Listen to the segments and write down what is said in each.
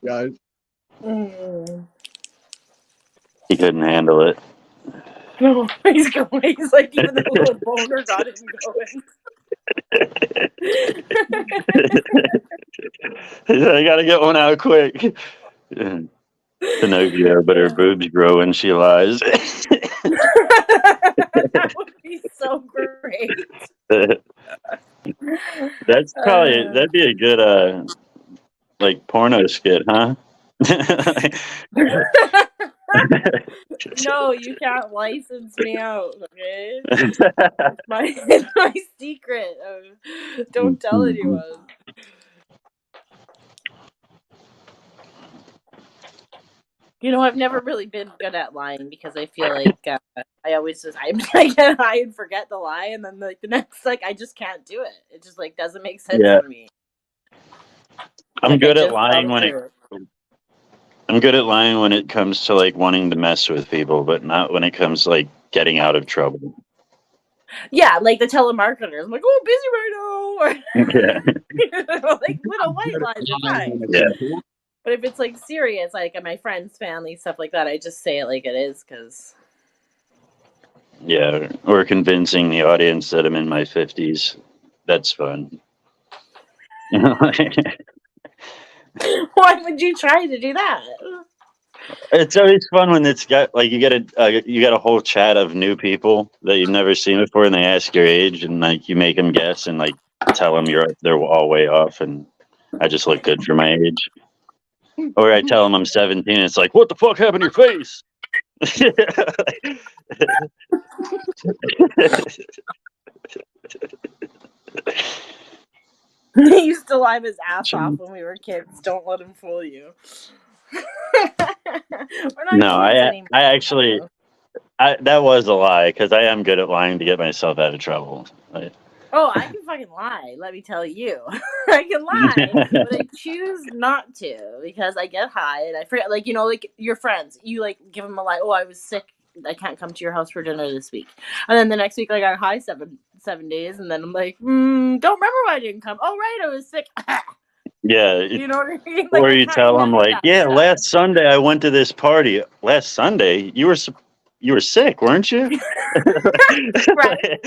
guys. Mm. He couldn't handle it. No, he's going. He's like, even the little boner got him going. I gotta get one out quick. Pinocchio, but her Yeah. boobs grow when she lies. That would be so great. That'd be a good like porno skit, huh? No, you can't license me out, okay? It's my secret. Don't tell anyone. You know, I've never really been good at lying because I feel like I always just I get high and forget the lie, and then like the next I just can't do it. It just like doesn't make sense Yeah, to me. I'm Like I good at just tell lying the when truth. I'm good at lying when it comes to like wanting to mess with people, but not when it comes to like getting out of trouble. Yeah, like the telemarketers. I'm like, oh, busy right Yeah, now. Like little white lies are fine. yeah, But if it's like serious, like at my friends, family, stuff like that, I just say it like it is because. yeah. Or convincing the audience that I'm in my 50s. That's fun. Why would you try to do that? It's always fun when it's got like you get a whole chat of new people that you've never seen before, and they ask your age, and like you make them guess, and like tell them they're all way off, and I just look good for my age. Or I tell them I'm 17, and it's like, what the fuck happened to your face? He used to lie his ass off when we were kids. Don't let him fool you. We're not No, kids anymore. I actually that was a lie because I am good at lying to get myself out of trouble. Like, Oh, I can fucking lie, let me tell you. I can lie, but I choose not to because I get high and I forget, like, you know, like your friends, you like give them a lie. Oh, I was sick. I can't come to your house for dinner this week. And then the next week, I got high 7 days. And then I'm like, don't remember why I didn't come. Oh, right. I was sick. yeah, You know what I mean? Like, or I you can't tell them remember like, that yeah, stuff. last Sunday I went to this party. Last Sunday you were sick, weren't you? Right?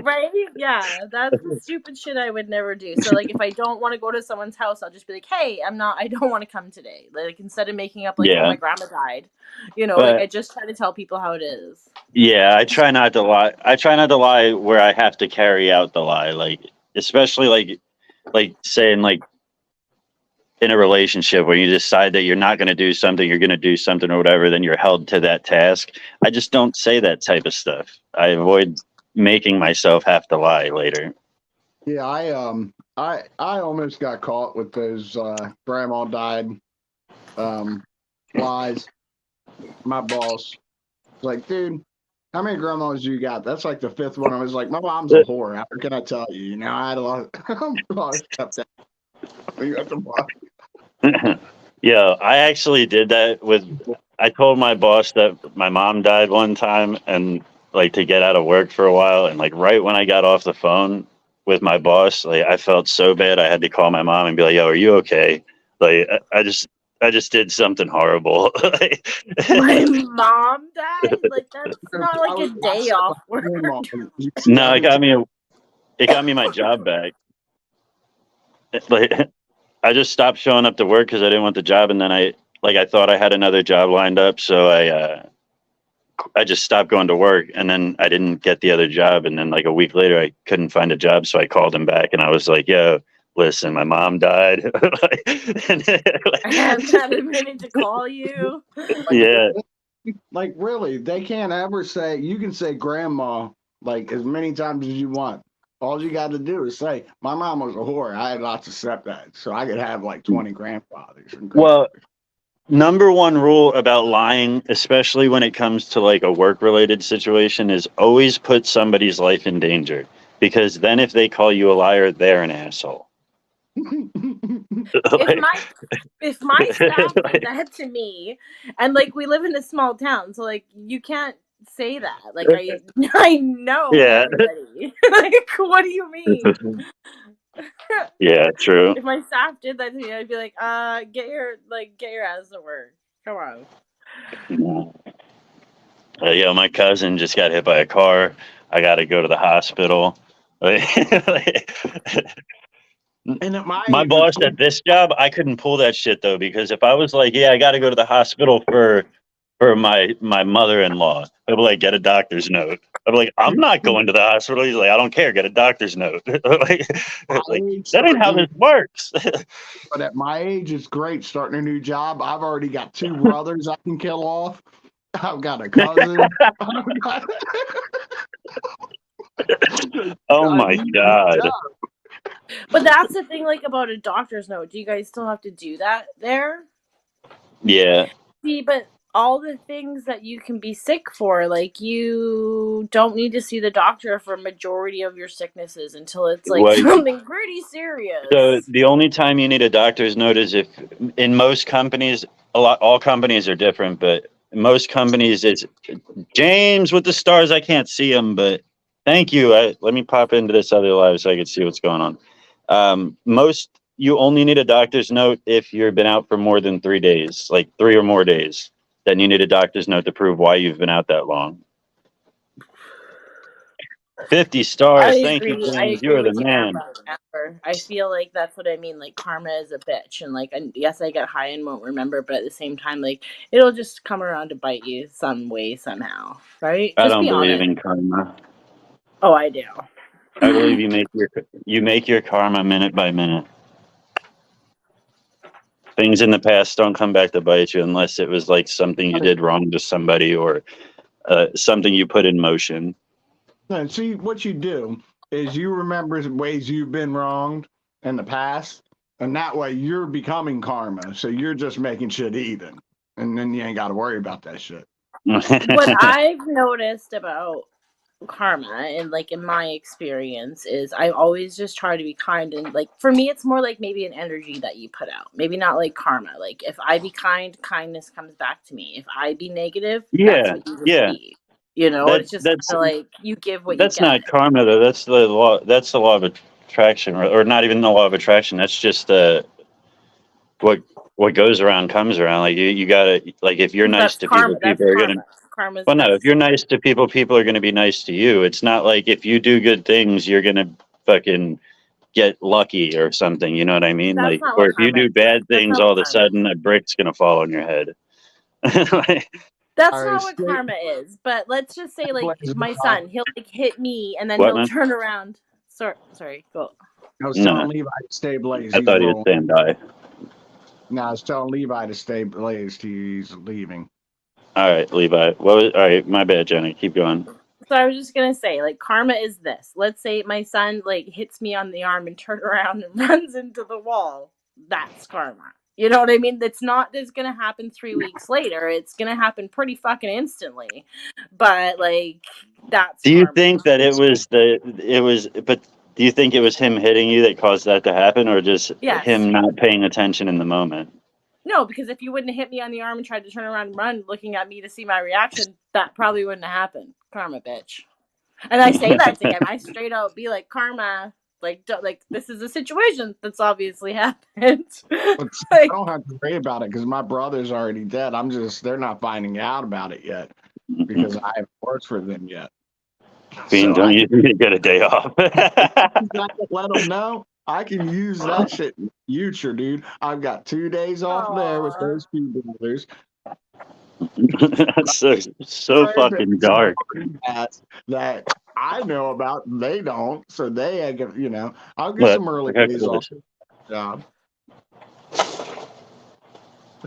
Right? Yeah, that's the stupid shit I would never do. So, like, if I don't want to go to someone's house, I'll just be like, hey, I don't want to come today. Like, instead of making up, like, oh, Yeah, my grandma died, you know, like, but I just try to tell people how it is. yeah, I try not to lie. I try not to lie where I have to carry out the lie, like especially like saying like in a relationship where you decide that you're not going to do something, you're going to do something or whatever, then you're held to that task. I just don't say that type of stuff. I avoid making myself have to lie later. Yeah, I almost got caught with those grandma died lies. My boss was like, dude, how many grandmas you got? That's like the fifth one. I was like, my mom's a whore. How can I tell you? You know, I had a lot of stuff that you have to watch. Yeah, I actually did that with. I told my boss that my mom died one time, and like to get out of work for a while, and like right when I got off the phone with my boss, like I felt so bad, I had to call my mom and be like, "Yo, are you okay?" Like I just did something horrible. My mom died? Like, that's not I like a was day upset off about work. my mom. You see, No, it got me my job back. Like I just stopped showing up to work because I didn't want the job, and then I thought I had another job lined up, so I just stopped going to work, and then I didn't get the other job, and then like a week later I couldn't find a job, so I called him back, and I was like, "Yo, listen, my mom died." I haven't had a minute to call you. Yeah, like really, they can't ever say you can say grandma like as many times as you want. All you got to do is say, "My mom was a whore. I had lots of stepdads, so I could have like 20 grandfathers and well, grandmothers." number one rule about lying, especially when it comes to like a work related situation, is always put somebody's life in danger. Because then if they call you a liar, they're an asshole. If Like, my staff did that to me, and like we live in a small town, so like you can't say that. Like I know yeah. everybody. Like, what do you mean? Yeah, true. If my staff did that to me, I'd be like, get your ass to work. Come on. Yeah, my cousin just got hit by a car. I got to go to the hospital. And at my My age, with boss at this job, I couldn't pull that shit though, because if I was like, yeah, I got to go to the hospital for my mother-in-law, I'd be like, get a doctor's note. I'd be like, I'm not going to the hospital. He's like, I don't care, get a doctor's note. like, my like, age, that ain't how starting, this works. but at my age, it's great starting a new job. I've already got 2 brothers I can kill off. I've got a cousin. I've got- Oh I my need a god. job. But that's the thing, like, about a doctor's note. Do you guys still have to do that there? Yeah. See, but all the things that you can be sick for, like, you don't need to see the doctor for majority of your sicknesses until it's like Well, something pretty serious. so the only time you need a doctor's note is if, in most companies, all companies are different, but most companies it's James with the stars. I can't see him, but thank you. Let me pop into this other live so I can see what's going on. Most you only need a doctor's note if you've been out for more than 3 days, like 3 or more days. Then you need a doctor's note to prove why you've been out that long. 50 stars. Thank you, I James. You agree are the with you, man. Amber. I feel like that's what I mean. Like, karma is a bitch, and like, yes, I get high and won't remember, but at the same time, like, it'll just come around to bite you some way, somehow, right? I Just don't be believe honest. in karma. Oh, I do. I believe you make your karma minute by minute. Things in the past don't come back to bite you unless it was like something you did wrong to somebody or something you put in motion. And see, what you do is you remember ways you've been wronged in the past, and that way you're becoming karma. So you're just making shit even, and then you ain't got to worry about that shit. What I've noticed about karma and like in my experience is I always just try to be kind, and like for me it's more like maybe an energy that you put out, maybe not like karma. Like if I be kind, kindness comes back to me. If I be negative, that's Yeah, what you yeah. receive, you know. It's just That's kind of like you give what you that's not get. karma though. That's the law. That's the law of attraction, or not even the law of attraction. That's just what goes around comes around. Like you gotta, like, if you're nice That's to people, karma. That's people are gonna. karma. Karma's Well, no, if you're just nice to people, people are gonna be nice to you. It's not like if you do good things, you're gonna fucking get lucky or something. You know what I mean? that's Like, not or what if you karma do is. bad That's things, not all what of a karma is. sudden a brick's gonna fall on your head. That's All right, not what karma is. But let's just say, like, Blaze, my son, he'll like hit me, and then What, he'll man? turn around. Sorry, go. I was No, telling Levi to stay Blaze. I He's thought he was rolling. saying die. No, I was telling Levi to stay Blaze. He's leaving. All right, Levi. All right, my bad, Jenny. Keep going. So I was just gonna say, like, karma is this. Let's say my son like hits me on the arm and turns around and runs into the wall. That's karma. You know what I mean? It's not that's gonna happen 3 weeks later. It's gonna happen pretty fucking instantly. But like, that's Do you karma. think that but do you think it was him hitting you that caused that to happen, or just Yes. him not paying attention in the moment? No, because if you wouldn't have hit me on the arm and tried to turn around and run, looking at me to see my reaction, that probably wouldn't have happened. Karma, bitch. And I say that to him. I straight out be like, karma. Like, this is a situation that's obviously happened. But I Like, don't have to worry about it because my brother's already dead. They're not finding out about it yet because I haven't worked for them yet. Bean, So don't you need to get a day off? let them know. I can use that shit in the future, dude. I've got 2 days off there with those 2 brothers. That's so fucking dark. That I know about, they don't. So they, I'll get But some early look how days cool off this is. job.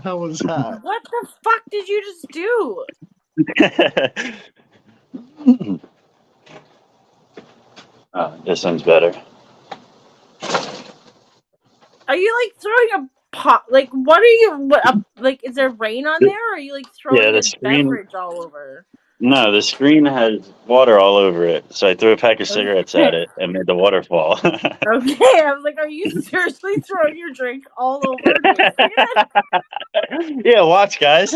How was that? what the fuck did you just do? Oh, this one's better. Are you like throwing a pot? Like, what are you? Like, is there rain on there? Or are you like throwing the a screen. beverage all over? No, the screen has water all over it. So I threw a pack of cigarettes at it and made the waterfall. Okay, I was like, are you seriously throwing your drink all over and wasting it? Yeah, watch, guys.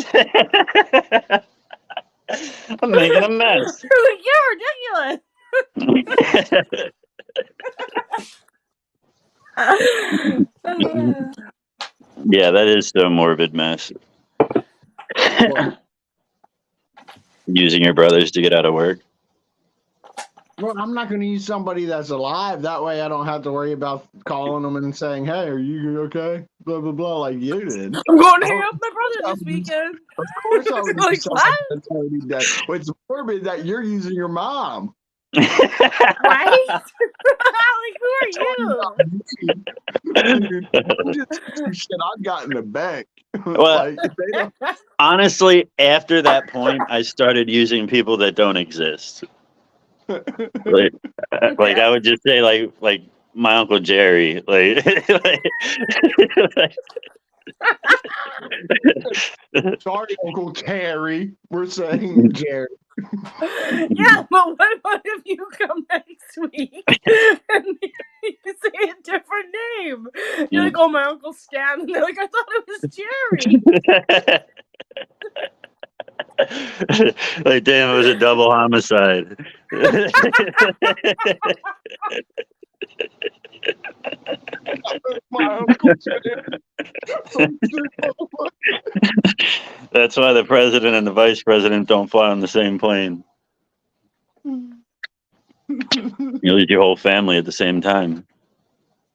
I'm making a mess. You're like, you're ridiculous. Yeah, that is the morbid mess. Using your brothers to get out of work. Well, I'm not going to use somebody that's alive. That way I don't have to worry about calling them and saying, hey, are you okay? Blah, blah, blah, like you did. I'm going to hang out with my brother this weekend. Of course I would Like, use what? somebody that's already dead. It's morbid that you're using your mom. Right? Like, who are you? I'm just some shit I've got in the bank. Well, Like, they don't, honestly, after that point, I started using people that don't exist. Like I would just say, like my Uncle Jerry, sorry, Uncle Terry. We're saying Jerry. Yeah, but what if you come next week and you say a different name? You're like, oh, my Uncle Stan. And they're like, I thought it was Jerry. Like, damn, it was a double homicide. My Uncle Terry. That's why the president and the vice president don't fly on the same plane. You lose your whole family at the same time.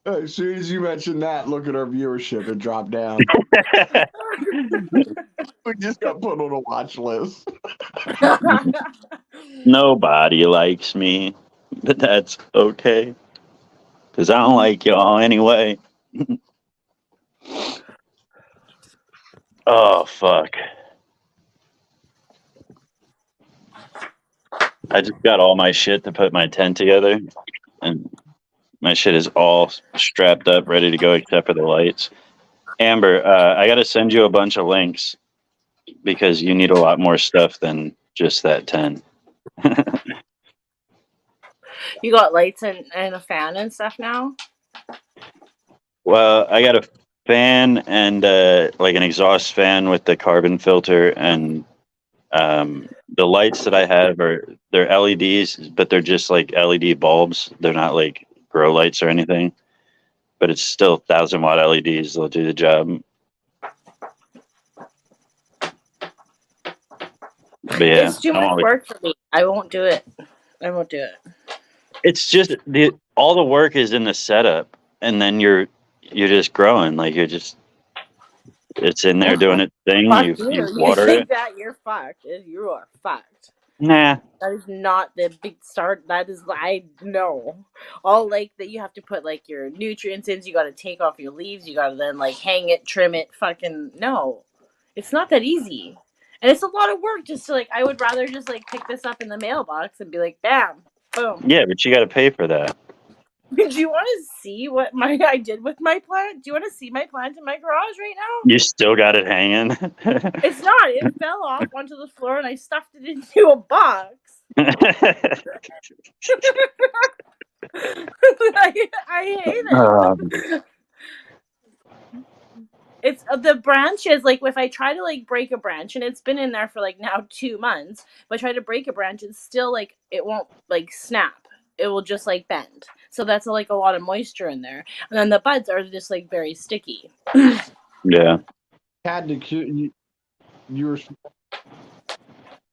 As soon as you mentioned that, look at our viewership. It dropped down. We just got put on a watch list. Nobody likes me, but that's okay. Because I don't like y'all anyway. Oh, fuck. I just got all my shit to put my tent together. And my shit is all strapped up, ready to go, except for the lights. Amber, I got to send you a bunch of links because you need a lot more stuff than just that tent. You got lights and a fan and stuff now? Well, I got a fan and like an exhaust fan with the carbon filter, and the lights that I have they're LEDs, but they're just like LED bulbs. They're not like grow lights or anything, but it's still 1,000-watt LEDs. They'll do the job. But yeah, It's too much work for me. I won't do it. It's just all the work is in the setup, and then you're just growing. Like it's in there doing its thing. You water think it. that you're fucked. You are fucked. Nah. That is not the big start. That is, I know. All like that you have to put like your nutrients in. You got to take off your leaves. You got to then like hang it, trim it. Fucking no. It's not that easy. And it's a lot of work just to like, I would rather just like pick this up in the mailbox and be like, bam, boom. Yeah, but you got to pay for that. Do you want to see what I did with my plant? Do you want to see my plant in my garage right now? You still got it hanging? It's not. It fell off onto the floor and I stuffed it into a box. I hate it. It's the branches, like if I try to like break a branch, and it's been in there for like now 2 months, if I try to break a branch, it's still like it won't like snap. It will just like bend. So that's like a lot of moisture in there. And then the buds are just like very sticky. Yeah. Had to you were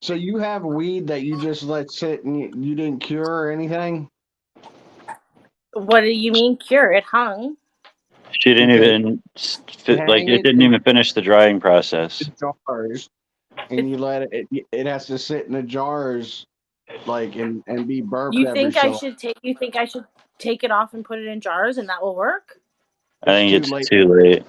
so you have weed that you just let sit and you didn't cure or anything? What do you mean cure? It hung. She didn't even it didn't even finish the drying process. Jars, and you let it has to sit in the jars like and be burped. You think I should take it off and put it in jars and that will work? I think it's too late.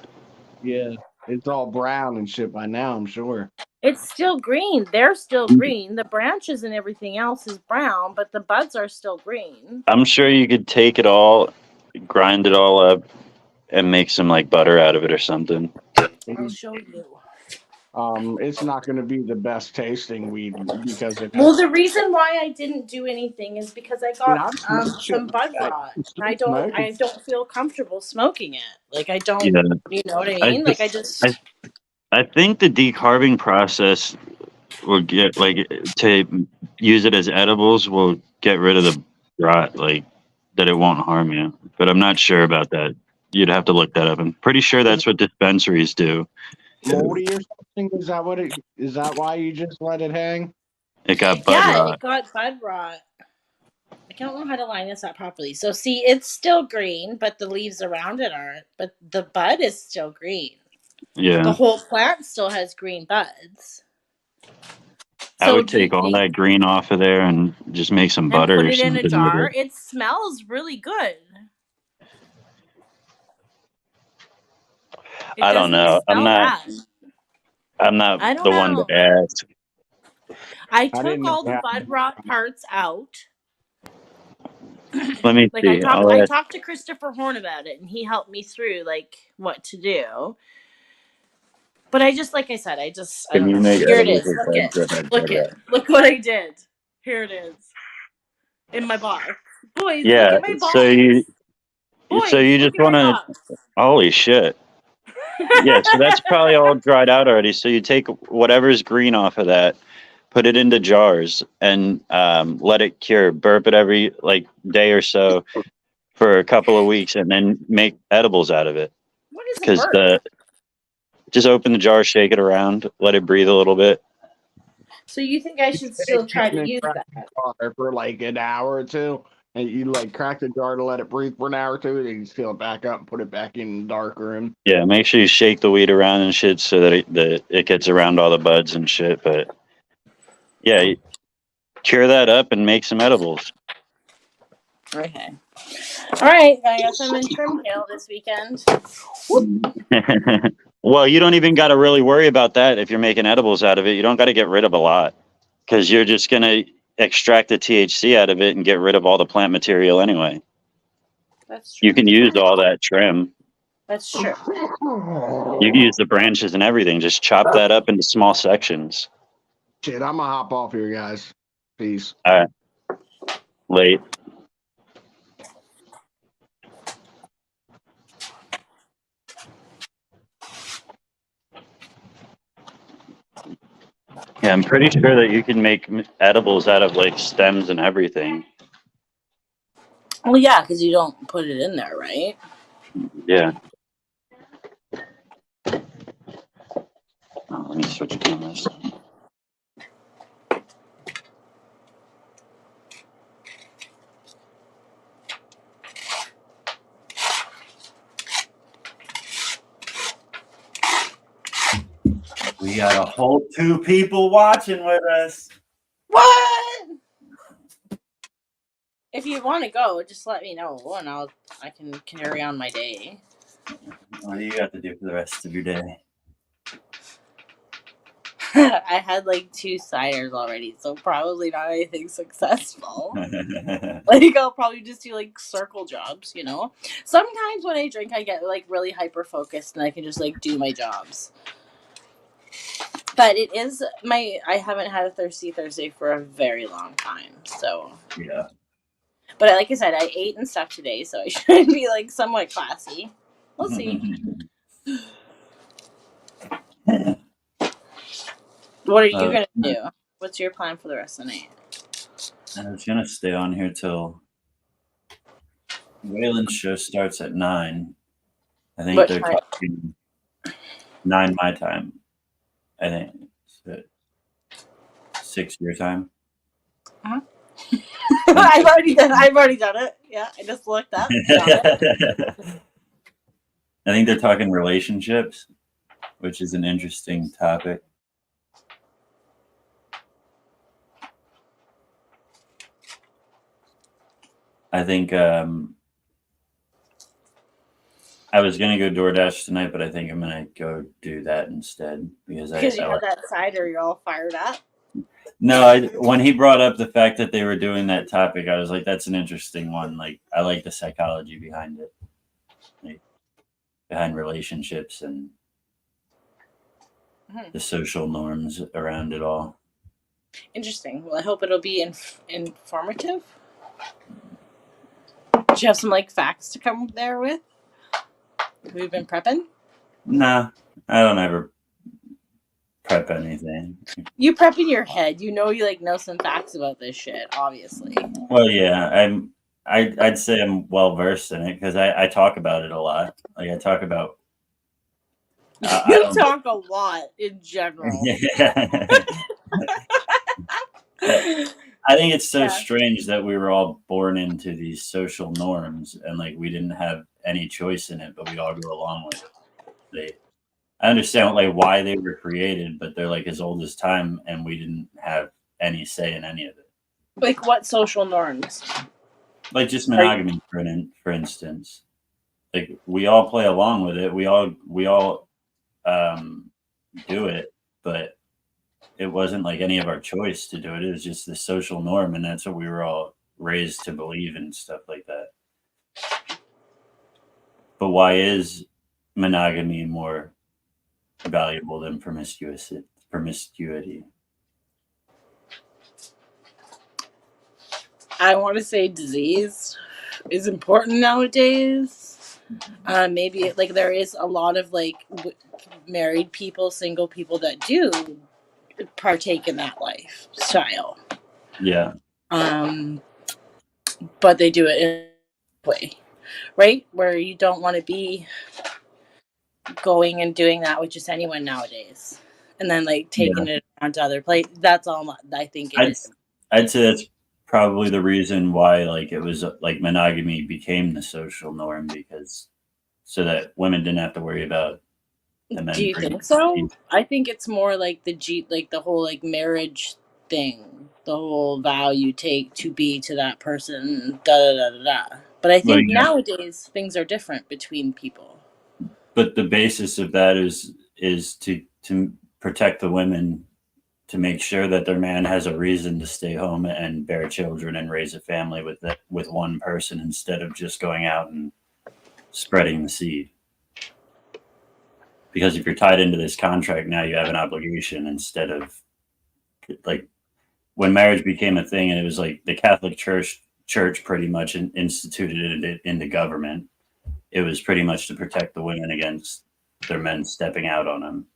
Yeah. It's all brown and shit by now, I'm sure. It's still green. They're still green. The branches and everything else is brown, but the buds are still green. I'm sure you could take it all, grind it all up, and make some like butter out of it or something. I'll show you. It's not going to be the best tasting weed because the reason why I didn't do anything is because I got some bud rot. I don't feel comfortable smoking it. Like I don't, you know what I mean? I think the decarbing process will get to use it as edibles will get rid of the rot, like that it won't harm you. But I'm not sure about that You'd have to look that up. I'm pretty sure that's what dispensaries do. Moldy or something? Is that what it? Is that why you just let it hang? It got bud Yeah, rot. it got bud rot. I don't know how to line this up properly. So see, it's still green, but the leaves around it aren't. But the bud is still green. Yeah. The whole plant still has green buds. I So would do you take all think- that green off of there and just make some and butter put or it in something a with jar. it. It smells really good. It I don't doesn't know. smell bad. I'm I not don't the one to know. ask. I didn't took know all the that. bud rot parts out. Let me Like I see. I'll ask. talked to Christopher Horn about it, and he helped me through like what to do. But I just, like I said, I Can don't you know. make Here it edibles is. with Look it. buds that have Look bud it. rot? Look what I did. Here it is. In my box. Boys, look Yeah. at my box. So you Boys, just look at want my to. box. Holy shit. Yeah. So that's probably all dried out already. So you take whatever's green off of that, put it into jars, and let it cure. Burp it every like day or so for a couple of weeks, and then make edibles out of it. What is a Because burp? just open the jar, shake it around, let it breathe a little bit. So you think I should still try to use that? Water for like an hour or two, and you like crack the jar to let it breathe for an hour or two, then you fill it back up and put it back in the dark room. Yeah, make sure you shake the weed around and shit so that it gets around all the buds and shit. But yeah, cure that up and make some edibles. Okay. All right, I guess I'm in trim tail this weekend. Well, you don't even got to really worry about that if you're making edibles out of it. You don't got to get rid of a lot because you're just going to extract the THC out of it and get rid of all the plant material anyway. That's true. You can use all that trim. That's true. You can use the branches and everything. Just chop that up into small sections. Shit, I'm gonna hop off here, guys. Peace. All right. Late. Yeah, I'm pretty sure that you can make edibles out of like stems and everything. Well, yeah, because you don't put it in there, right? Yeah. Oh, let me switch cameras. We got a whole 2 people watching with us. What? If you want to go, just let me know, and I can carry on my day. What do you got to do for the rest of your day? I had like 2 ciders already, so probably not anything successful. Like I'll probably just do like circle jobs, you know. Sometimes when I drink, I get like really hyper focused, and I can just like do my jobs. But it is I haven't had a Thirsty Thursday for a very long time, so. Yeah. But like I said, I ate and stuff today, so I should be like somewhat classy. We'll see. What are you gonna do? What's your plan for the rest of the night? I was gonna stay on here till Waylon's show starts at 9. I think What they're time? talking 9 my time. I think it's 6 your time. I've already done it. Yeah, I just looked up. I think they're talking relationships, which is an interesting topic. I think I was gonna go DoorDash tonight, but I think I'm gonna go do that instead because you had that cider, you're all fired up. No, when he brought up the fact that they were doing that topic, I was like, that's an interesting one. Like, I like the psychology behind it, like, behind relationships and the social norms around it all. Interesting. Well, I hope it'll be informative. Do you have some like facts to come there with? We've been prepping. Nah, I don't ever prep anything. You prep in your head. You know you like know some facts about this shit, obviously. Well, yeah, I'd say I'm well versed in it because I talk about it a lot. Like I talk about. I You don't. talk a lot in general. I think it's so Yeah. strange that we were all born into these social norms and like we didn't have any choice in it, but we all go along with it. I understand like why they were created, but they're like as old as time, and we didn't have any say in any of it. Like what social norms? Like just Are you- monogamy, for instance. Like we all play along with it. We all do it, but it wasn't like any of our choice to do it. It was just the social norm, and that's what we were all raised to believe and stuff like that. But why is monogamy more valuable than promiscuity? I want to say disease is important nowadays. Maybe like there is a lot of like married people, single people that do partake in that lifestyle. Yeah. But they do it in a way, right? Where you don't want to be going and doing that with just anyone nowadays, and then like taking it onto other places. That's all I think it is. I'd say that's probably the reason why like it was like monogamy became the social norm, because so that women didn't have to worry about the men. Do you think so? I think it's more like the whole like marriage thing, the whole vow you take to be to that person, da da da da da. But I think nowadays things are different between people. But the basis of that is to protect the women, to make sure that their man has a reason to stay home and bear children and raise a family with one person instead of just going out and spreading the seed. Because if you're tied into this contract, now you have an obligation instead of like when marriage became a thing, and it was like the Catholic Church pretty much instituted it into government. It was pretty much to protect the women against their men stepping out on them.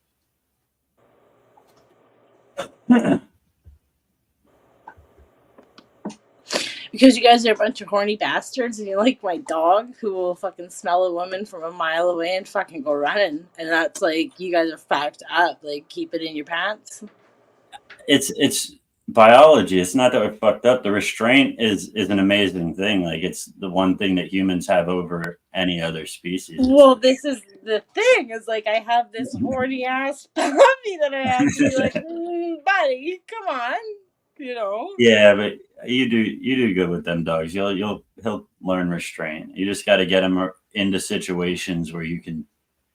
Because you guys are a bunch of horny bastards, and you like my dog who will fucking smell a woman from a mile away and fucking go running. And that's like, you guys are fucked up. Like, keep it in your pants. It's biology. It's not that we're fucked up. The restraint is an amazing thing. Like it's the one thing that humans have over any other species. Well, this is the thing. Is like I have this horny ass puppy that I have to be like, buddy, come on, you know. Yeah, but you do good with them dogs. He'll learn restraint. You just got to get him into situations where you can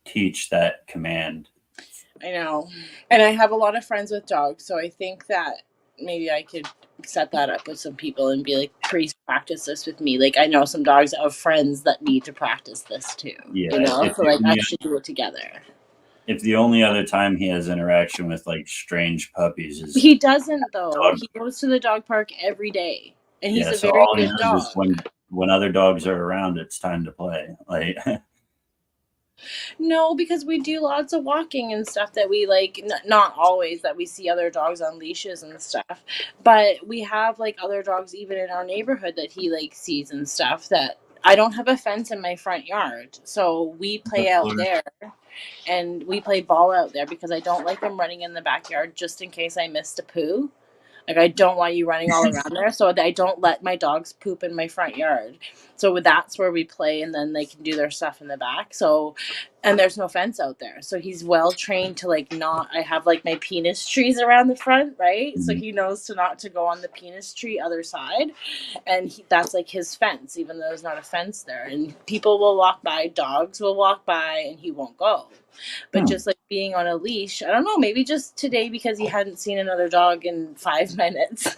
teach that command. I know. And I have a lot of friends with dogs, so I think that maybe I could set that up with some people and be like, please practice this with me. Like, I know some dogs that have friends that need to practice this too. Yeah. You know? So, like, I should do it together. If the only other time he has interaction with, like, strange puppies is... He doesn't, though. He goes to the dog park every day. And he's a very good dog. When other dogs are around, it's time to play. Like... No, because we do lots of walking and stuff that we like, not always that we see other dogs on leashes and stuff, but we have like other dogs even in our neighborhood that he like sees and stuff. That I don't have a fence in my front yard, so we play out there and we play ball out there because I don't like them running in the backyard just in case I missed a poo. Like, I don't want you running all around there, so I don't let my dogs poop in my front yard. So that's where we play, and then they can do their stuff in the back. So, and there's no fence out there. So he's well trained to, like, not... I have, like, my penis trees around the front, right? So he knows not to go on the penis tree other side. And that's, like, his fence, even though there's not a fence there. And people will walk by, dogs will walk by, and he won't go. But just like being on a leash, I don't know, maybe just today because he hadn't seen another dog in 5 minutes.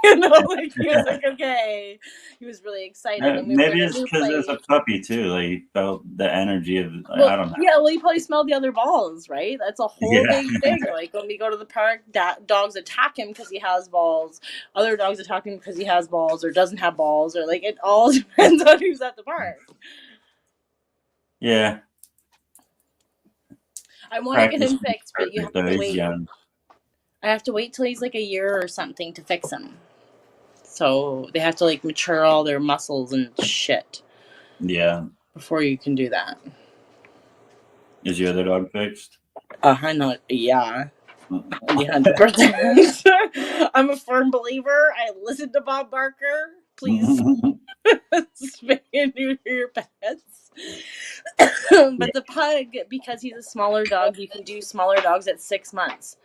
You know, like he was like, okay. He was really excited. And maybe it's because it's a puppy too. Like he felt the energy of I don't know. Yeah, well, he probably smelled the other balls, right? That's a whole big thing. Like when we go to the park, dogs attack him because he has balls. Other dogs attack him because he has balls or doesn't have balls, or like it all depends on who's at the park. Yeah. I want to get him fixed, but you have to wait. I have to wait till he's like a year or something to fix him. So they have to like mature all their muscles and shit Yeah. before you can do that. Is your other dog fixed? I know. Yeah. 100%. I'm a firm believer. I listen to Bob Barker. Please spay and neuter your pets. But the pug, because he's a smaller dog, you can do smaller dogs at 6 months.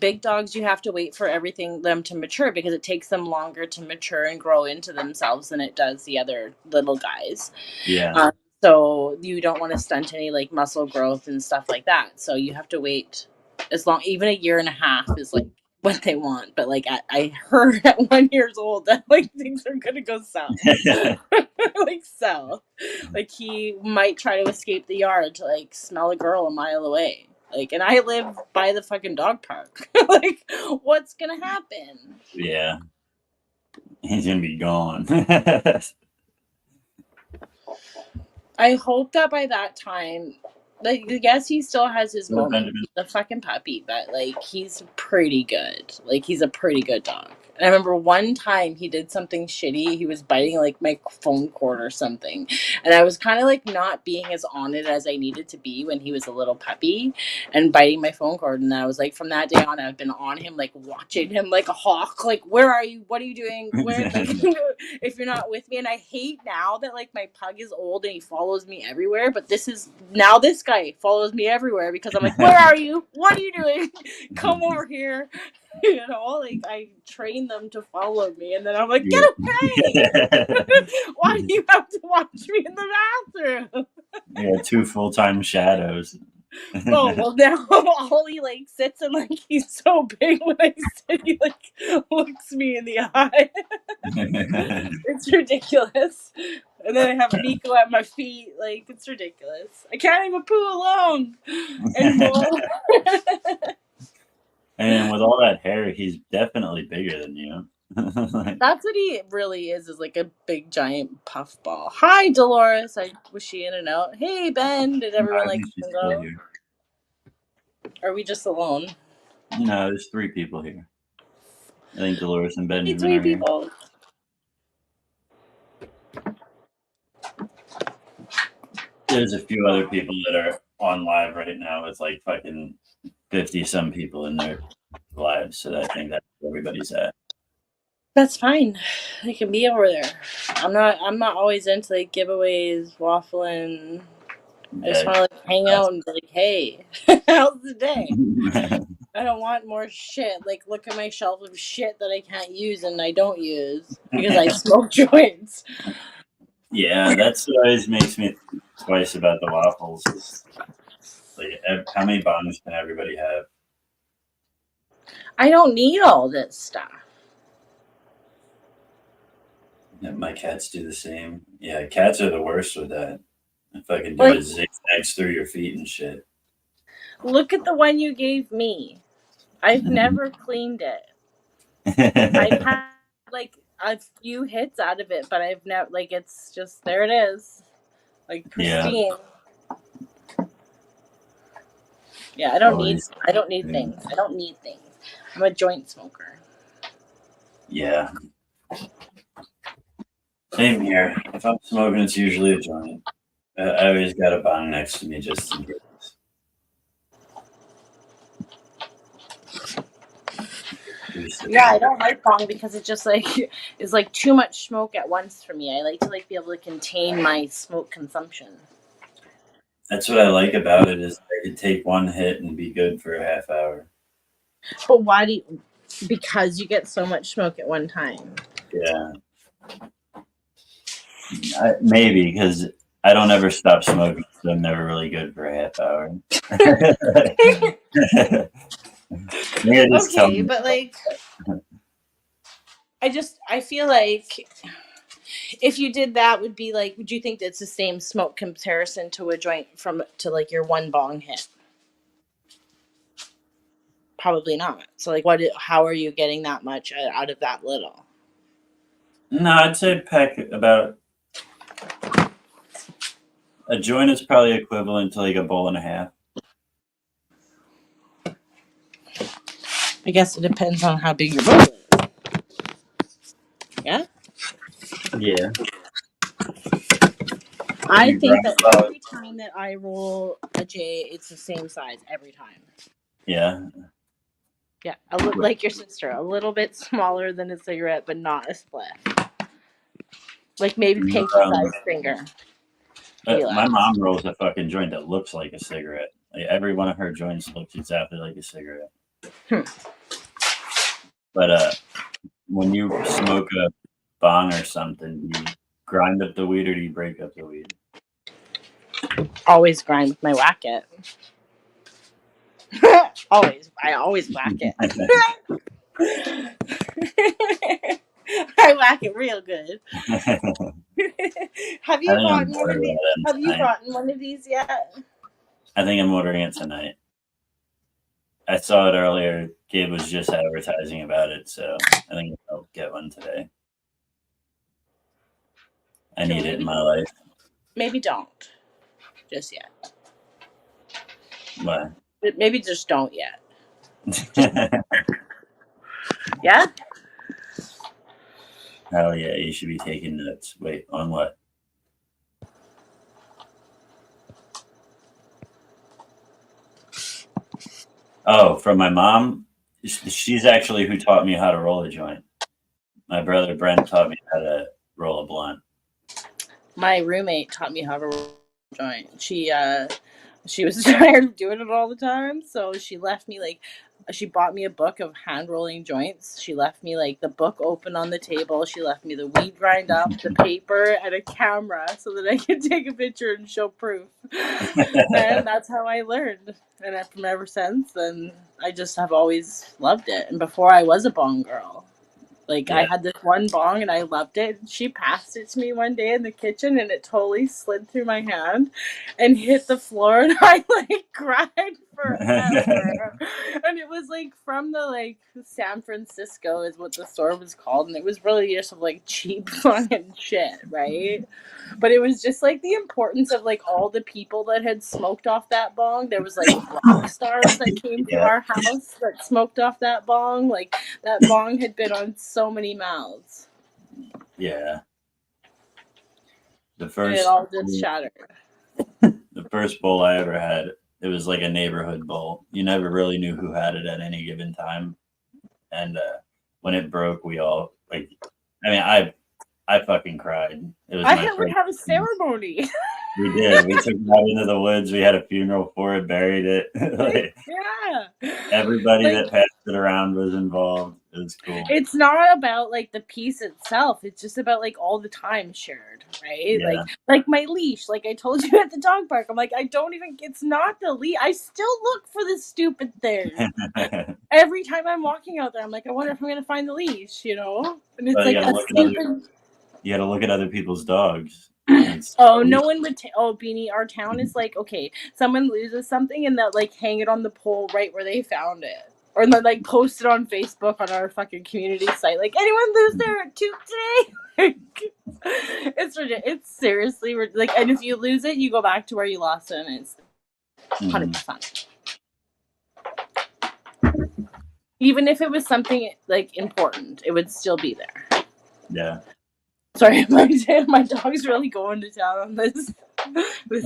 Big dogs, you have to wait for them to mature because it takes them longer to mature and grow into themselves than it does the other little guys. Yeah. So you don't want to stunt any like muscle growth and stuff like that. So you have to wait as long, even a year and a half is like what they want. But like I heard at 1 year old that like things are gonna go south. Like south. Like he might try to escape the yard to like smell a girl a mile away. Like, and I live by the fucking dog park. Like, what's gonna happen? Yeah. He's gonna be gone. I hope that by that time, like, I guess he still has his Well, moment. Benjamin. He's a fucking puppy, but like, he's pretty good. Like, he's a pretty good dog. And I remember one time he did something shitty. He was biting like my phone cord or something, and I was kind of like not being as on it as I needed to be when he was a little puppy, and biting my phone cord. And I was like, from that day on, I've been on him, like watching him like a hawk. Like, where are you? What are you doing? Where? Like, if you're not with me. And I hate now that like my pug is old and he follows me everywhere. But this guy follows me everywhere because I'm like, where are you? What are you doing? Come over here. You know, like I train them to follow me, and then I'm like, get away! Why do you have to watch me in the bathroom? Yeah, 2 full-time shadows. Oh well, now Ollie like sits and like he's so big when I sit, he like looks me in the eye. It's ridiculous. And then I have Nico at my feet, like it's ridiculous. I can't even poo alone anymore. And with all that hair, he's definitely bigger than you. That's what he really is like a big giant puffball. Hi, Dolores. Was she in and out? Hey, Ben. Did everyone like she's go? still here. Are we just alone? No, there's 3 people here. I think Dolores and Benjamin Hey, 3 are here. people. There's a few other people that are on live right now with like fucking 50-some people in their lives, so I think that's where everybody's at. That's fine. They can be over there. I'm not always into like giveaways, waffling. I just want to like hang out and be like, hey, how's the day? I don't want more shit. Like, look at my shelf of shit that I can't use and I don't use because I smoke joints. Yeah, that's what always makes me think twice about the waffles. Like, how many bongs can everybody have? I don't need all this stuff. Yeah, my cats do the same. Yeah, cats are the worst with that. If I can do Like- it zigzags through your feet and shit. Look at the one you gave me. I've never cleaned it. I've had like a few hits out of it, but I've never like it's just there it is. Like pristine. Yeah, I don't need things. I don't need things. I'm a joint smoker. Yeah. Same here. If I'm smoking, it's usually a joint. I always got a bong next to me just in case. Yeah, I don't like bong because it just like is like too much smoke at once for me. I like to like be able to contain my smoke consumption. That's what I like about it is I could take one hit and be good for a half hour. But why do you? Because you get so much smoke at one time. Yeah. Maybe because I don't ever stop smoking, so I'm never really good for a half hour. Okay, but like, I feel like if you did that, would be like, would you think it's the same smoke comparison to a joint to like your one bong hit? Probably not. So like, how are you getting that much out of that little? No, I'd say peck about a joint is probably equivalent to like a bowl and a half. I guess it depends on how big your bowl is. Yeah. I You think grind that about- every time that I roll a J, it's the same size every time. Yeah. Yeah, like your sister, a little bit smaller than a cigarette, but not a split. Like maybe pinky sized finger. Maybe My less. mom rolls a fucking joint that looks like a cigarette. Like every one of her joints looks exactly like a cigarette. But when you smoke a bong or something, do you grind up the weed or do you break up the weed? Always grind with my whack it. I always whack it. I whack it real good. Have you gotten one of these? Have you gotten one of these yet? I think I'm ordering it tonight. I saw it earlier. Gabe was just advertising about it, so I think I'll get one today. I need it in my life. Maybe don't. Just yet. Why? Maybe just don't yet. Yeah? Hell yeah, you should be taking notes. Wait, on what? Oh, from my mom? She's actually who taught me how to roll a joint. My brother Brent taught me how to roll a blunt. My roommate taught me how to roll a joint. She was tired of doing it all the time, so she left me she bought me a book of hand rolling joints. She left me the book open on the table. She left me the weed grind up, the paper, and a camera so that I could take a picture and show proof. And that's how I learned. And from ever since, then I just have always loved it. And before I was a bong girl. I had this one bong and I loved it. She passed it to me one day in the kitchen and it totally slid through my hand and hit the floor and I cried forever. And it was from the San Francisco is what the store was called, and it was really just cheap fucking shit, right? But it was just the importance of all the people that had smoked off that bong. There was rock stars that came to our house that smoked off that bong. That bong had been on so many mouths. Yeah. And it all just shattered. The first bowl I ever had, it was like a neighborhood bowl. You never really knew who had it at any given time. And when it broke, we all I fucking cried. It was we have a ceremony. We did. We took it out into the woods. We had a funeral for it, buried it. Yeah. Everybody that passed it around was involved. It was cool. It's not about the piece itself. It's just about all the time shared, right? Yeah. Like my leash. I told you at the dog park. I'm I don't even. It's not the leash. I still look for this stupid thing every time I'm walking out there. I'm I wonder if I'm gonna find the leash, And it's you got to look at other people's dogs. No one would. Beanie, our town is okay. Someone loses something and they'll hang it on the pole right where they found it, or they'll post it on Facebook on our fucking community site. Anyone lose their tooth today? It's ridiculous. It's seriously and if you lose it, you go back to where you lost it, and it's 100%. Even if it was something important, it would still be there. Yeah. Sorry, my dog's really going to town on this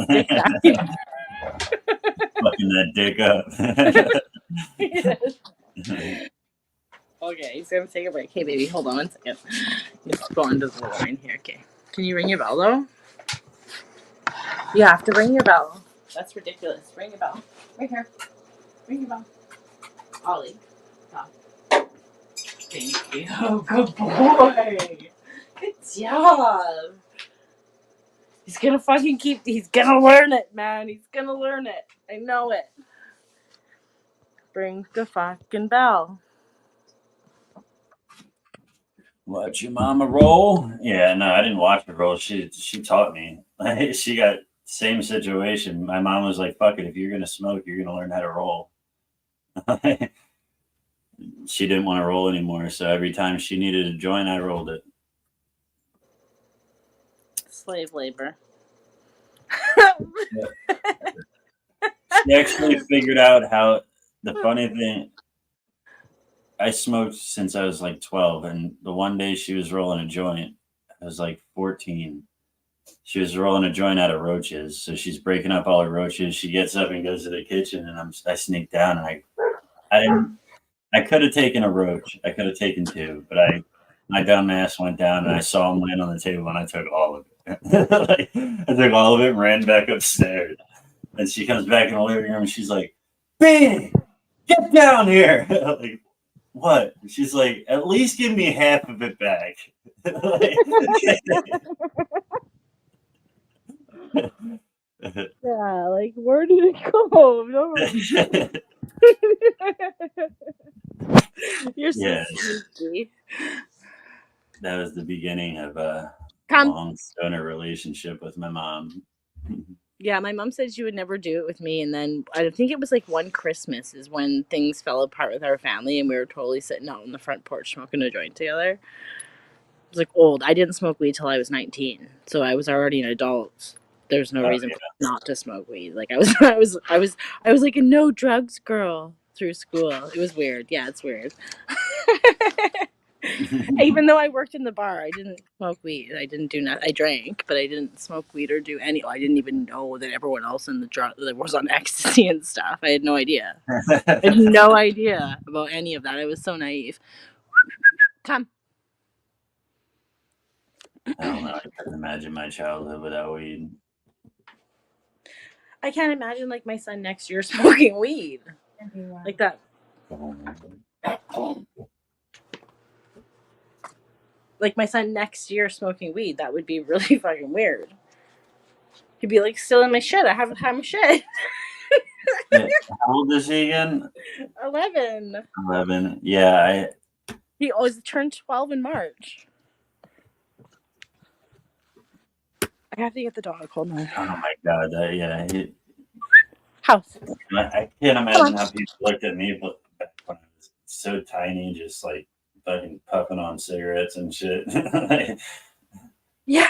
dick vacuum. Fucking that dick up. Yes. Okay, he's gonna take a break. Hey, baby, hold on 1 second. He's going to the line here. Okay, can you ring your bell though? You have to ring your bell. That's ridiculous. Ring your bell. Right here. Ring your bell. Ollie, stop. Thank you. Oh, good boy. Good job. He's gonna he's gonna learn it, man. He's gonna learn it. I know it. Ring the fucking bell. Watch your mama roll? Yeah, no, I didn't watch her roll. She taught me. She got same situation. My mom was like, fuck it, if you're gonna smoke, you're gonna learn how to roll. She didn't want to roll anymore, so every time she needed a joint, I rolled it. Slave labor. She actually figured out how. The funny thing, I smoked since I was 12, and the one day she was rolling a joint, I was like 14. She was rolling a joint out of roaches, so she's breaking up all her roaches. She gets up and goes to the kitchen, and I sneak down, and I could have taken a roach. I could have taken two, but my dumb ass went down, and I saw them laying on the table, and I took all of it. Like, I took all of it and ran back upstairs. And she comes back in the living room, and she's like, "Beanie, get down here!" Like, what? She's like, "At least give me half of it back." Yeah, like where did it go? No. You're so Yeah. sneaky. That was the beginning of a Come. long stoner relationship with my mom. Yeah, my mom said she would never do it with me, and then I think it was like one Christmas is when things fell apart with our family, and we were totally sitting out on the front porch smoking a joint together. It was like old. I didn't smoke weed till I was 19, so I was already an adult. There's no reason not to smoke weed. Like I was like a no drugs girl through school. It was weird. Yeah, it's weird. Even though I worked in the bar, I didn't smoke weed. I didn't do nothing. I drank, but I didn't smoke weed or do any. I didn't even know that everyone else in the drug that was on ecstasy and stuff. I had no idea. I had no idea about any of that. I was so naive. Come. I don't know. I couldn't imagine my childhood without weed. I can't imagine like my son next year smoking weed like that. Like my son next year smoking weed. That would be really fucking weird. He'd be like, still in my shit. I haven't had my shit. How old is he again? 11. 11. Yeah, He always turned 12 in March. I have to get the dog. Hold on. oh my god. Yeah. House. I can't imagine how people looked at me when I was so tiny, just like fucking puffing on cigarettes and shit. Yeah,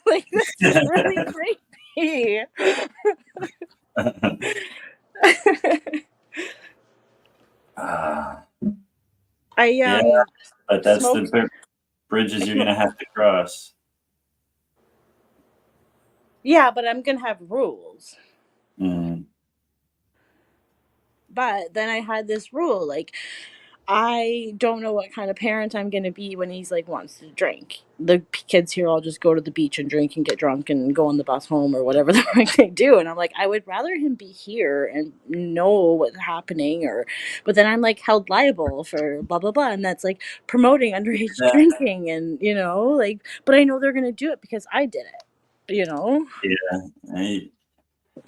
like this is really creepy. Yeah, but that's smoked- the bridges you're gonna have to cross. Yeah, but I'm gonna have rules. Mm. But then I had this rule, like I don't know what kind of parent I'm gonna be when he's like wants to drink. The kids here all just go to the beach and drink and get drunk and go on the bus home or whatever the heck they do. And I'm like, I would rather him be here and know what's happening, but then I'm like held liable for blah blah blah, and that's like promoting underage drinking, and but I know they're gonna do it because I did it. Yeah,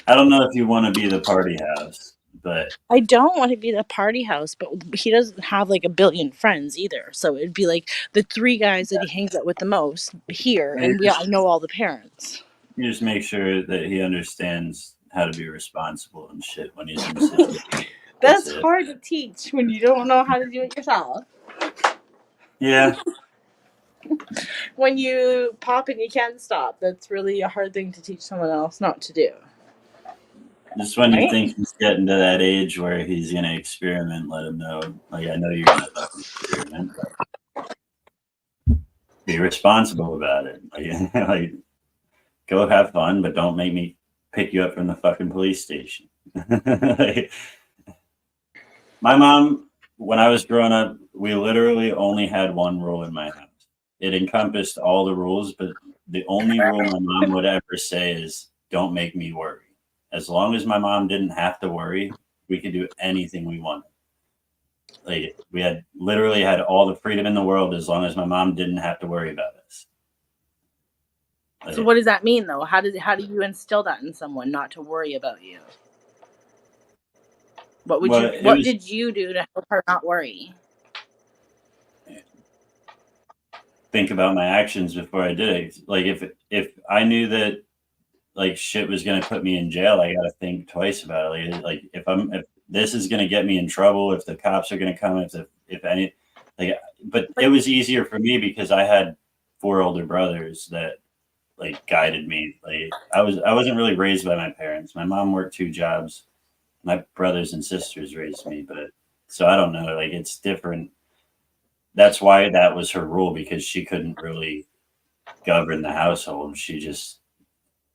I don't know if you want to be the party house. But I don't want to be the party house, but he doesn't have like a billion friends either. So it'd be like the 3 guys that he hangs out with the most here, and I know all the parents. You just make sure that he understands how to be responsible and shit when he's in the situation. That's hard to teach when you don't know how to do it yourself. Yeah. When you pop and you can't stop, that's really a hard thing to teach someone else not to do. Just when you think he's getting to that age where he's going to experiment, let him know. Like, I know you're going to fucking experiment, but be responsible about it. Like, go have fun, but don't make me pick you up from the fucking police station. My mom, when I was growing up, we literally only had one rule in my house. It encompassed all the rules, but the only rule my mom would ever say is, don't make me worry. As long as my mom didn't have to worry, we could do anything we wanted. Like we literally had all the freedom in the world as long as my mom didn't have to worry about us. Like, so what does that mean though? How do you instill that in someone not to worry about you? What did you do to help her not worry? Think about my actions before I did it. Like if I knew that like shit was gonna put me in jail, I gotta think twice about it. Like if this is gonna get me in trouble, if the cops are gonna come, but it was easier for me because I had 4 older brothers that like guided me. Like I wasn't really raised by my parents. My mom worked 2 jobs. My brothers and sisters raised me, but so I don't know. Like it's different. That's why that was her rule, because she couldn't really govern the household. She just,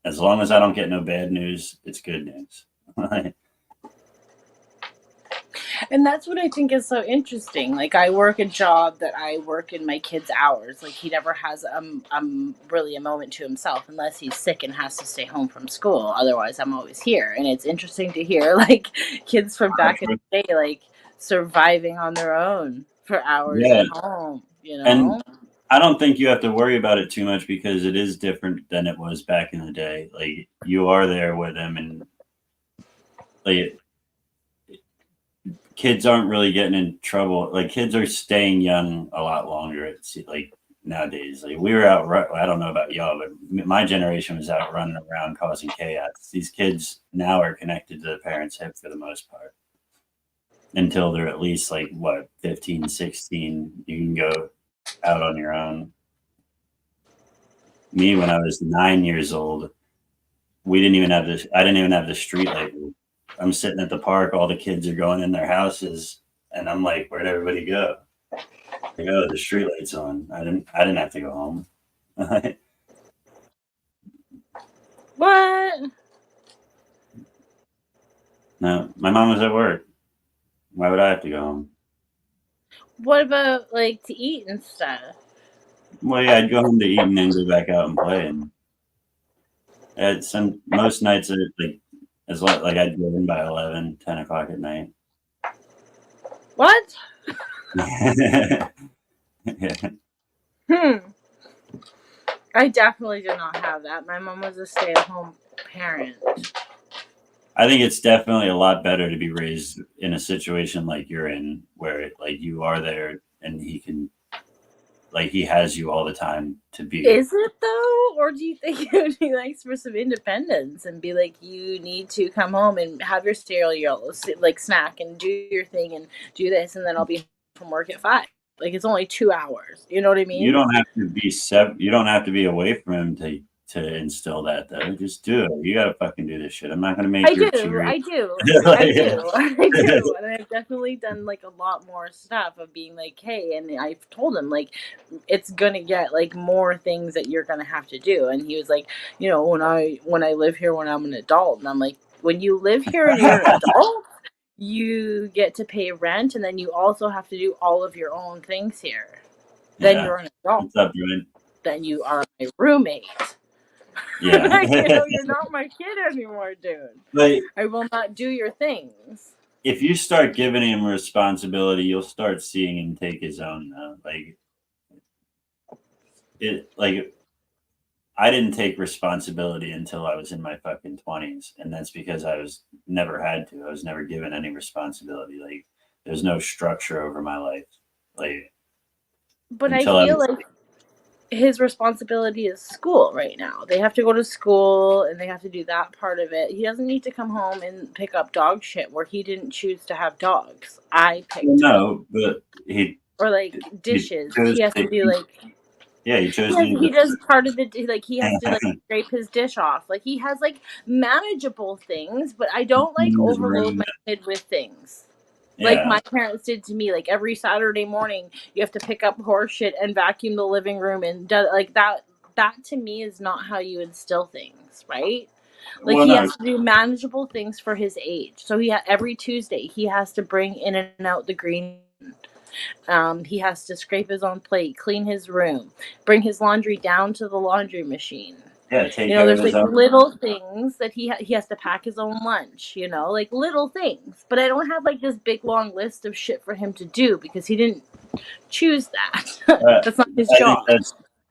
as long as I don't get no bad news, it's good news. And that's what I think is so interesting. Like, I work a job that I work in my kid's hours. Like, he never has really a moment to himself unless he's sick and has to stay home from school. Otherwise, I'm always here. And it's interesting to hear, like, kids from back in the day, like, surviving on their own for hours Yeah. at home, you know? And I don't think you have to worry about it too much because it is different than it was back in the day. Like, you are there with them, and like, kids aren't really getting in trouble. Like, kids are staying young a lot longer. It's like nowadays, like, we were out. I don't know about y'all, but my generation was out running around causing chaos. These kids now are connected to the parents' hip for the most part until they're at least like what, 15, 16. You can go out on your own. Me, when I was 9 years old, we didn't even have this. I didn't even have the street light. I'm sitting at the park. All the kids are going in their houses, and I'm like, "Where'd everybody go?" They go, "The street light's on." I didn't have to go home. What? No, my mom was at work. Why would I have to go home? What about, like, to eat and stuff? Well, yeah, I'd go home to eat and then go back out and play. And at most nights, like I'd go in by 11, 10 o'clock at night. What? Yeah. I definitely did not have that. My mom was a stay-at-home parent. I think it's definitely a lot better to be raised in a situation like you're in, where like you are there and he can, like, he has you all the time to be. Is it though? Or do you think it would be nice for some independence and be like, you need to come home and have your cereal, like snack and do your thing and do this, and then I'll be from work at 5. Like, it's only 2 hours. You know what I mean? You don't have to be you don't have to be away from him to instill that though. Just do it. You gotta fucking do this shit. I'm not gonna make I your do. And I've definitely done like a lot more stuff of being like, hey, and I've told him like it's gonna get like more things that you're gonna have to do. And he was like, you know, when I live here when I'm an adult, and I'm like, when you live here and you're an adult, you get to pay rent, and then you also have to do all of your own things here. Then you're an adult. What's up, dude? Then you are my roommate. Yeah. Like, you know, you're not my kid anymore, dude. Like, I will not do your things. if you start giving him responsibility, you'll start seeing him take his own. I didn't take responsibility until I was in my fucking 20s, and that's because I was never had to. I was never given any responsibility. Like, there's no structure over my life. Like, but I feel like his responsibility is school right now. They have to go to school and they have to do that part of it. He doesn't need to come home and pick up dog shit where he didn't choose to have dogs. I picked but he, or like dishes. He has to do like, yeah, he chose. He does part of the, like, he has to like scrape his dish off. Like, he has like manageable things, but I don't like overload my kid with things. Yeah. Like my parents did to me. Like, every Saturday morning, you have to pick up horse shit and vacuum the living room, and like that. That to me is not how you instill things, right? Like, he has to do manageable things for his age. So every Tuesday he has to bring in and out the green. He has to scrape his own plate, clean his room, bring his laundry down to the laundry machine. Yeah, there's like little things that he has to pack his own lunch, you know, like little things. But I don't have like this big long list of shit for him to do because he didn't choose that. That's not his job.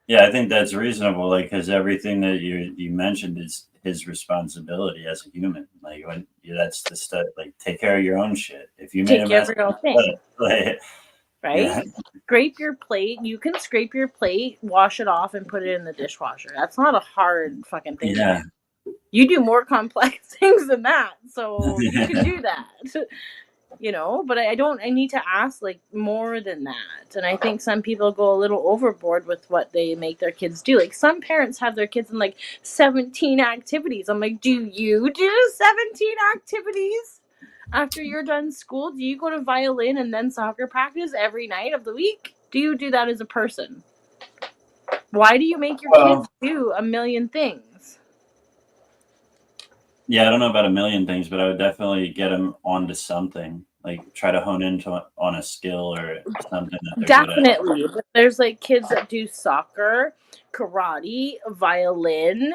I think that's reasonable. Like, because everything that you mentioned is his responsibility as a human. Like, when that's the stuff. Like, take care of your own shit. If you made a mess, right? Yeah. Scrape your plate. You can scrape your plate, wash it off, and put it in the dishwasher. That's not a hard fucking thing. Yeah. You do more complex things than that, so you can do that. You know, but I need to ask like more than that. And I think some people go a little overboard with what they make their kids do. Like, some parents have their kids in like 17 activities. I'm like, do you do 17 activities? After you're done school, do you go to violin and then soccer practice every night of the week? Do you do that as a person? Why do you make your Well, kids do a million things? yeah, I don't know about a million things, but I would definitely get them onto something. Like try to hone into on a skill or something that they're good at. Definitely. But there's like kids that do soccer, karate, violin,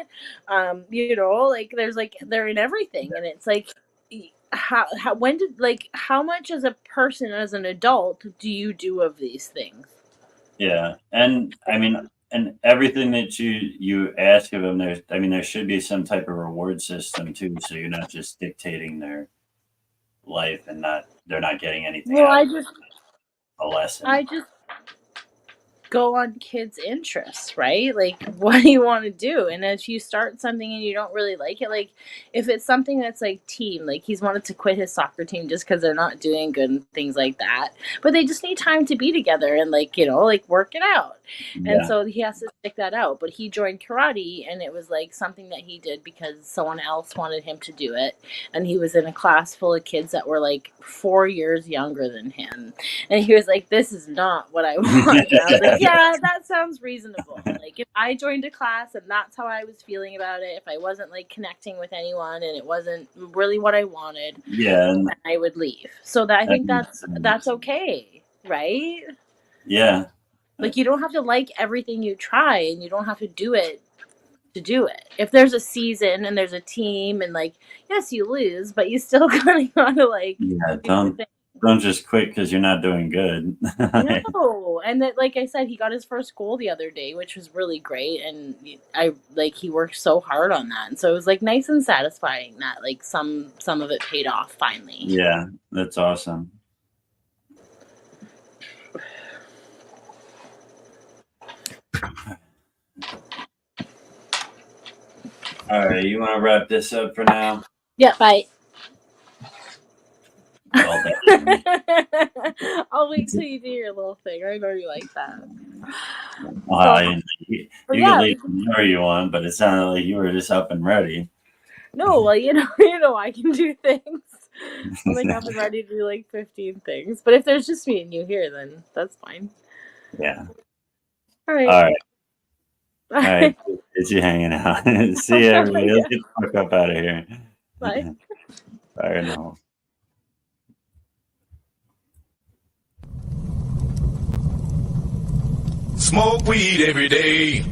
like there's like they're in everything, and it's like how when did like how much as a person as an adult do you do of these things? Yeah, and I mean, and everything that you ask of them, there should be some type of reward system too, so you're not just dictating their life and they're not getting anything Well, out of a lesson. I just go on kids' interests, right? Like, what do you want to do? And if you start something and you don't really like it, like, if it's something that's like team, like he's wanted to quit his soccer team just because they're not doing good and things like that, but they just need time to be together and, like, like work it out. Yeah. And so he has to stick that out. But he joined karate, and it was like something that he did because someone else wanted him to do it. And he was in a class full of kids that were like 4 years younger than him. And he was like, this is not what I want. And I was like, yeah, that sounds reasonable. Like, if I joined a class and that's how I was feeling about it, if I wasn't like connecting with anyone and it wasn't really what I wanted, Yeah, then I would leave. So that I think that's okay, right? Yeah. Like, you don't have to like everything you try, and you don't have to do it to do it. If there's a season and there's a team, and like, yes, you lose, but you still kind of gotta like. Yeah, don't just quit because you're not doing good. No, and that, like I said, he got his first goal the other day, which was really great, and he worked so hard on that, and so it was like nice and satisfying that like some of it paid off finally. Yeah, that's awesome. All right, you want to wrap this up for now? Yeah, bye. Well, I'll wait till you do your little thing. I know you like that. You can leave whenever you want, but it sounded like you were just up and ready. No, well, I can do things. I'm like up and ready to do like 15 things. But if there's just me and you here, then that's fine. Yeah. All right. All right. It's you hanging out. See you, everybody. Let's get the fuck up out of here. Bye. Bye now. Smoke weed every day.